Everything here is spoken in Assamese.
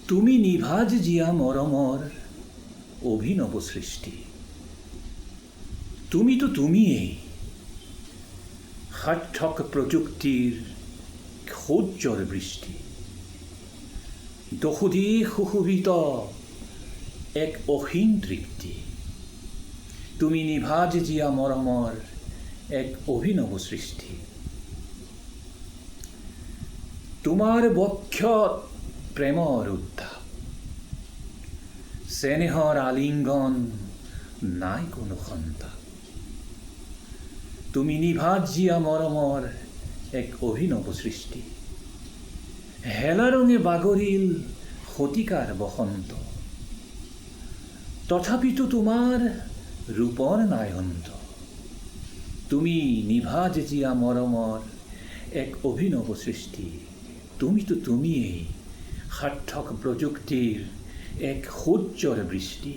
তুমি নিভাজ জিয়া মৰমৰ অভিনৱ সৃষ্টি। তুমি তো তুমিয়েই সাৰ্থক প্ৰযুক্তিৰ সৌৰ্যৰ বৃষ্টি। দশোধি সুশোভিত এক অসীম তৃপ্তি। তুমি নিভাজ জিয়া মৰমৰ এক অভিনৱ সৃষ্টি। তোমাৰ বক্ষত প্ৰেমৰ উত্তাপ, চেনেহৰ আলিংগন, নাই কোনো সন্তাপ। তুমি নিভাজ জিয়া মৰমৰ এক অভিনৱ সৃষ্টি। হেলা ৰঙে বাগৰিল শতিকাৰ বসন্ত, তথাপিতো তোমাৰ ৰূপৰ নাই অন্ত। তুমি নিভাজ জিয়া মৰমৰ এক অভিনৱ সৃষ্টি। তুমি তো তুমিয়েই সাৰ্থক প্ৰযুক্তিৰ এক সৌৰ্যৰ বৃষ্টি।